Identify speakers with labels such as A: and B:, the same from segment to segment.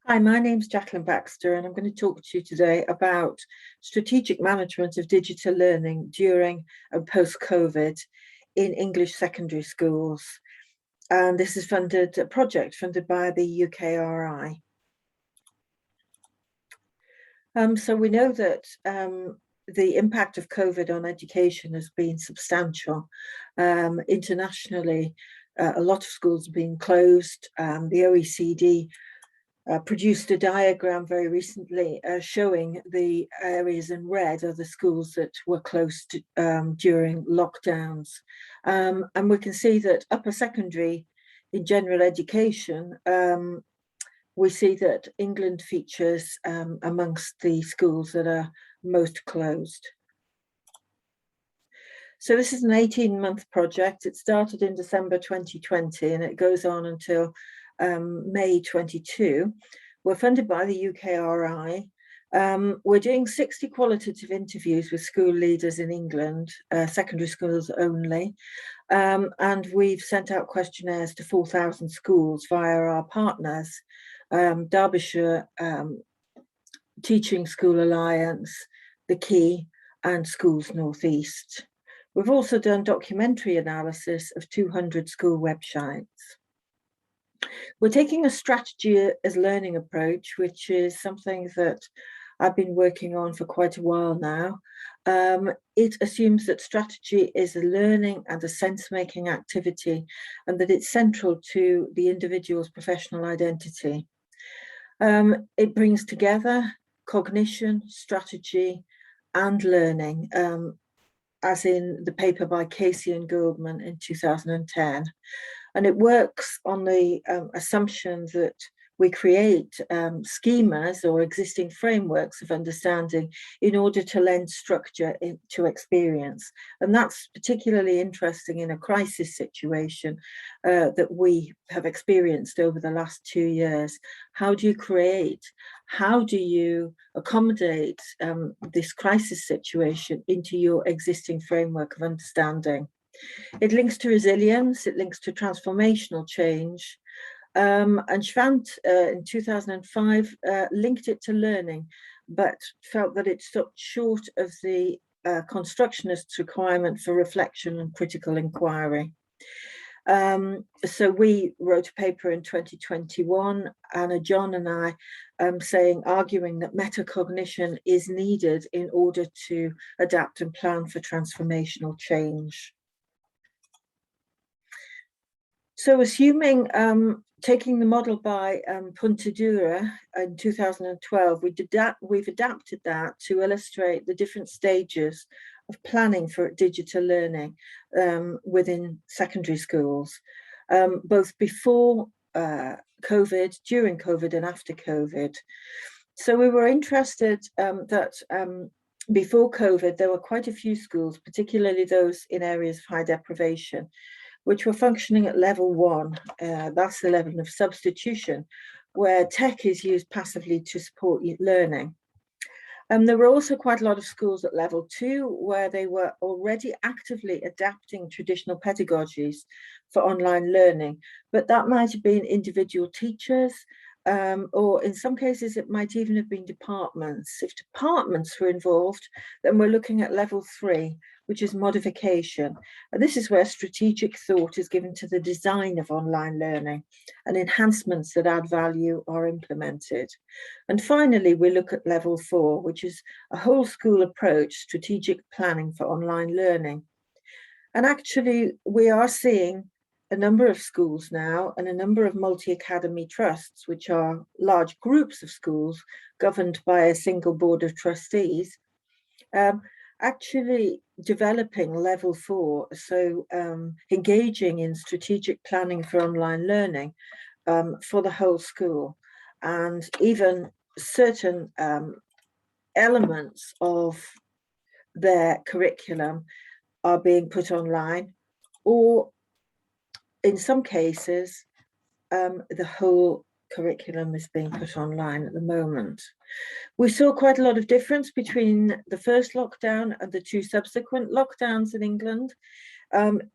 A: Hi, my name's Jacqueline Baxter, and I'm going to talk to you today about strategic management of digital learning during and post-COVID in English secondary schools. And this is a project funded by the UKRI. So we know that the impact of COVID on education has been substantial. Internationally, a lot of schools have been closed. The OECD produced a diagram very recently showing the areas in red are the schools that were closed during lockdowns. And we can see that upper secondary in general education, we see that England features amongst the schools that are most closed. So this is an 18-month project. It started in December 2020 and it goes on until May 22. We're funded by the UKRI. We're doing 60 qualitative interviews with school leaders in England, secondary schools only. And we've sent out questionnaires to 4,000 schools via our partners, Derbyshire Teaching School Alliance, The Key, and Schools North East. We've also done documentary analysis of 200 school websites. We're taking a strategy as learning approach, which is something that I've been working on for quite a while now. It assumes that strategy is a learning and a sense-making activity, and that it's central to the individual's professional identity. It brings together cognition, strategy, and learning, as in the paper by Casey and Goldman in 2010. And it works on the assumption that we create schemas or existing frameworks of understanding in order to lend structure to experience. And that's particularly interesting in a crisis situation that we have experienced over the last 2 years. How do you create? How do you accommodate this crisis situation into your existing framework of understanding? It links to resilience, it links to transformational change. And Schwant in 2005 linked it to learning, but felt that it stopped short of the constructionist requirement for reflection and critical inquiry. So we wrote a paper in 2021, Anna, John and I, arguing that metacognition is needed in order to adapt and plan for transformational change. So assuming, taking the model by Puntadura in 2012, we've adapted that to illustrate the different stages of planning for digital learning within secondary schools, both before COVID, during COVID and after COVID. So we were interested that before COVID, there were quite a few schools, particularly those in areas of high deprivation, which were functioning at level 1. That's the level of substitution, where tech is used passively to support learning. There were also quite a lot of schools at level 2, where they were already actively adapting traditional pedagogies for online learning, but that might have been individual teachers, or in some cases it might even have been departments. If departments were involved, then we're looking at level 3, which is modification. And this is where strategic thought is given to the design of online learning and enhancements that add value are implemented. And finally, we look at level 4, which is a whole school approach, strategic planning for online learning. And actually, we are seeing a number of schools now and a number of multi-academy trusts, which are large groups of schools governed by a single board of trustees, actually developing level 4, so engaging in strategic planning for online learning for the whole school, and even certain elements of their curriculum are being put online, or in some cases the whole curriculum is being put online at the moment. We saw quite a lot of difference between the first lockdown and the 2 subsequent lockdowns in England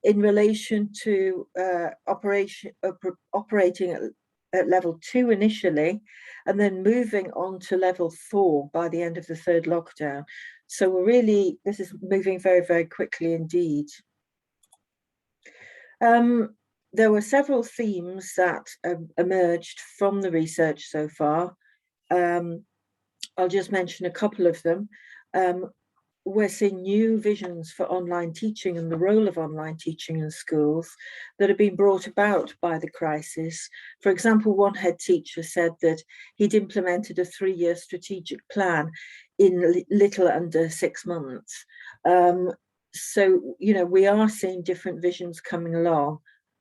A: in relation to operating at at level 2 initially, and then moving on to level 4 by the end of the third lockdown. So this is moving very, very quickly indeed. There were several themes that emerged from the research so far. I'll just mention a couple of them. We're seeing new visions for online teaching and the role of online teaching in schools that have been brought about by the crisis. For example, one head teacher said that he'd implemented a 3-year strategic plan in little under 6 months. So, we are seeing different visions coming along.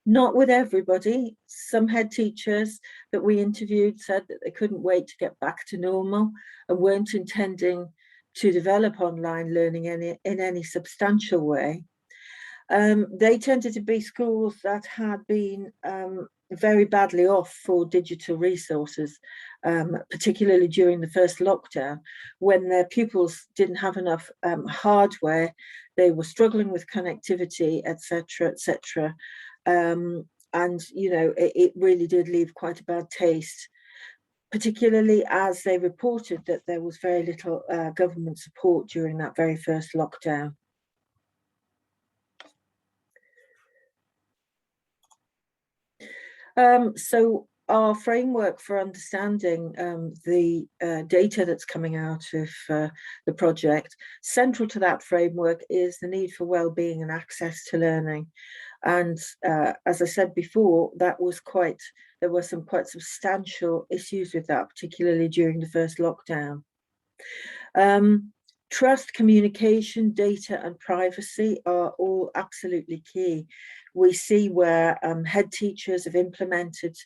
A: Not with everybody. Some head teachers that we interviewed said that they couldn't wait to get back to normal and weren't intending to develop online learning in any substantial way. They tended to be schools that had been very badly off for digital resources, particularly during the first lockdown, when their pupils didn't have enough hardware, they were struggling with connectivity, etc., etc. And, it really did leave quite a bad taste, particularly as they reported that there was very little government support during that very first lockdown. So our framework for understanding the data that's coming out of the project, central to that framework is the need for well-being and access to learning. And as I said before, there were some quite substantial issues with that, particularly during the first lockdown. Trust, communication, data and privacy are all absolutely key. We see where head teachers have implemented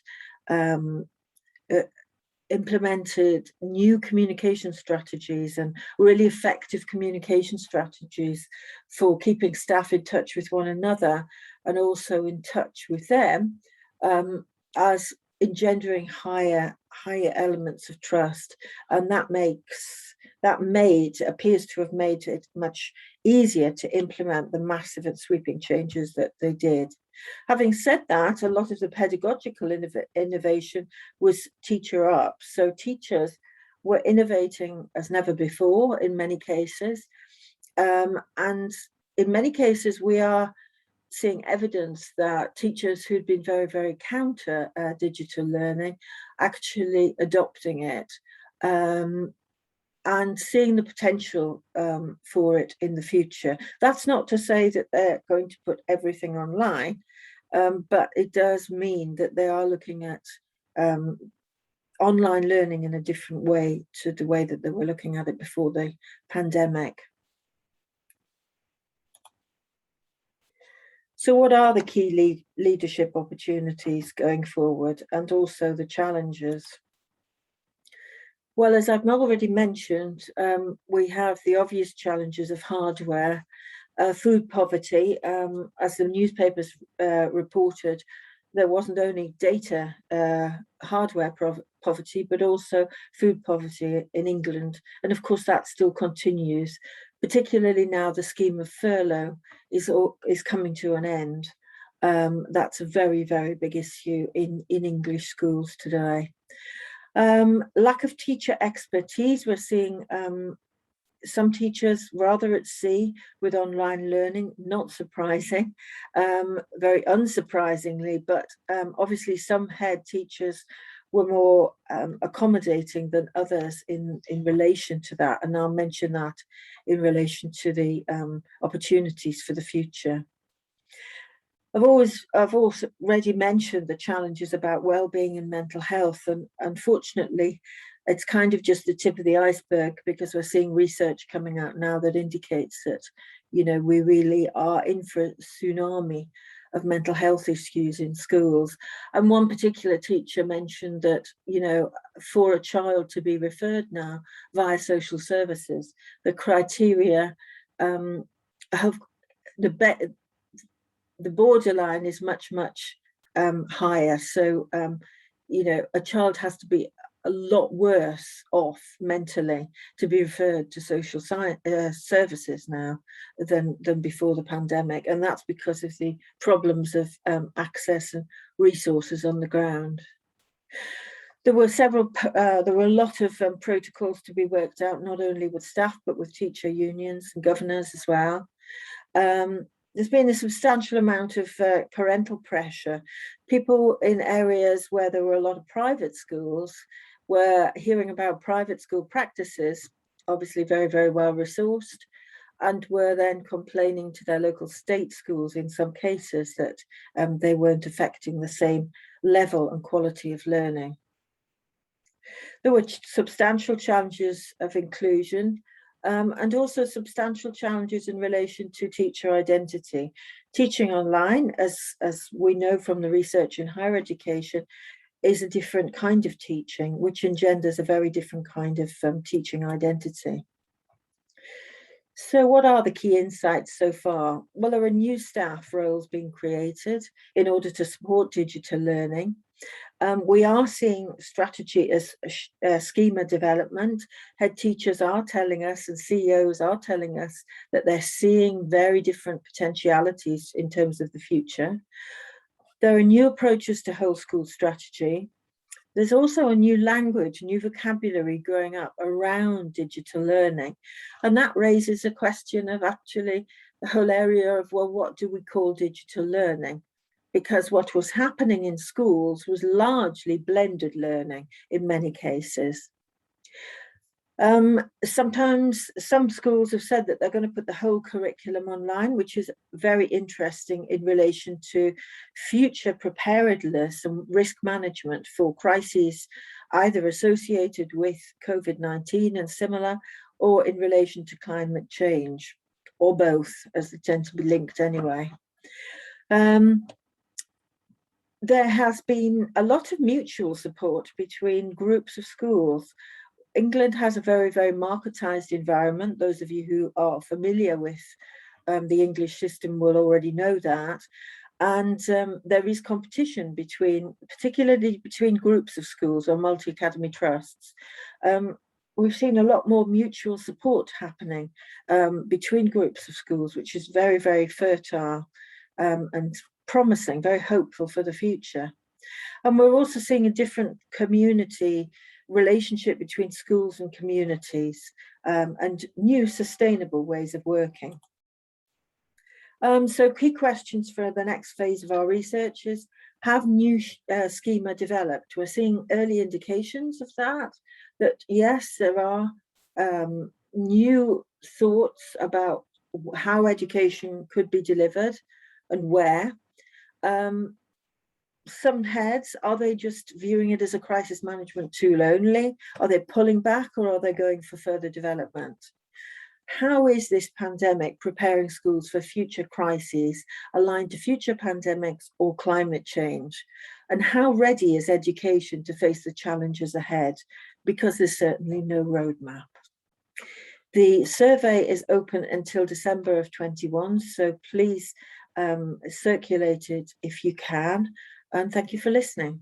A: new communication strategies and really effective communication strategies for keeping staff in touch with one another and also in touch with them, as engendering higher elements of trust. And that appears to have made it much easier to implement the massive and sweeping changes that they did. Having said that, a lot of the pedagogical innovation was teacher up. So teachers were innovating as never before in many cases. And in many cases, we are seeing evidence that teachers who'd been very, very counter digital learning actually adopting it. And seeing the potential for it in the future. That's not to say that they're going to put everything online, but it does mean that they are looking at online learning in a different way to the way that they were looking at it before the pandemic. So what are the key leadership opportunities going forward, and also the challenges? Well, as I've already mentioned, we have the obvious challenges of hardware, food poverty. As the newspapers reported, there wasn't only data hardware poverty, but also food poverty in England. And of course, that still continues, particularly now the scheme of furlough is coming to an end. That's a very, very big issue in English schools today. Lack of teacher expertise. We're seeing some teachers rather at sea with online learning, not surprising, very unsurprisingly, but obviously some head teachers were more accommodating than others in relation to that. And I'll mention that in relation to the opportunities for the future. I've also already mentioned the challenges about well-being and mental health, and unfortunately, it's kind of just the tip of the iceberg, because we're seeing research coming out now that indicates that, we really are in for a tsunami of mental health issues in schools. And one particular teacher mentioned that, for a child to be referred now via social services, the criteria have the borderline is much, much higher. So, a child has to be a lot worse off mentally to be referred to social services now than before the pandemic. And that's because of the problems of access and resources on the ground. There were a lot of protocols to be worked out, not only with staff, but with teacher unions and governors as well. There's been a substantial amount of parental pressure. People in areas where there were a lot of private schools were hearing about private school practices, obviously very, very well resourced, and were then complaining to their local state schools in some cases that they weren't affecting the same level and quality of learning. There were substantial challenges of inclusion, and also substantial challenges in relation to teacher identity. Teaching online, as we know from the research in higher education, is a different kind of teaching, which engenders a very different kind of teaching identity. So what are the key insights so far? Well, there are new staff roles being created in order to support digital learning. We are seeing strategy as schema development. Head teachers are telling us, and CEOs are telling us, that they're seeing very different potentialities in terms of the future. There are new approaches to whole school strategy. There's also a new language, new vocabulary growing up around digital learning. And that raises a question of actually the whole area of, well, what do we call digital learning? Because what was happening in schools was largely blended learning in many cases. Sometimes some schools have said that they're going to put the whole curriculum online, which is very interesting in relation to future preparedness and risk management for crises, either associated with COVID-19 and similar, or in relation to climate change, or both, as they tend to be linked anyway. There has been a lot of mutual support between groups of schools. England has a very, very marketized environment. Those of you who are familiar with the English system will already know that. And there is competition particularly between groups of schools or multi-academy trusts. We've seen a lot more mutual support happening between groups of schools, which is very, very fertile and promising, very hopeful for the future. And we're also seeing a different community relationship between schools and communities, and new sustainable ways of working. So key questions for the next phase of our research is, have new schema developed? We're seeing early indications of that yes, there are new thoughts about how education could be delivered and where. Some heads, are they just viewing it as a crisis management tool only? Are they pulling back, or are they going for further development? How is this pandemic preparing schools for future crises aligned to future pandemics or climate change? And how ready is education to face the challenges ahead? Because there's certainly no roadmap. The survey is open until December of 21, so please circulate it if you can. And thank you for listening.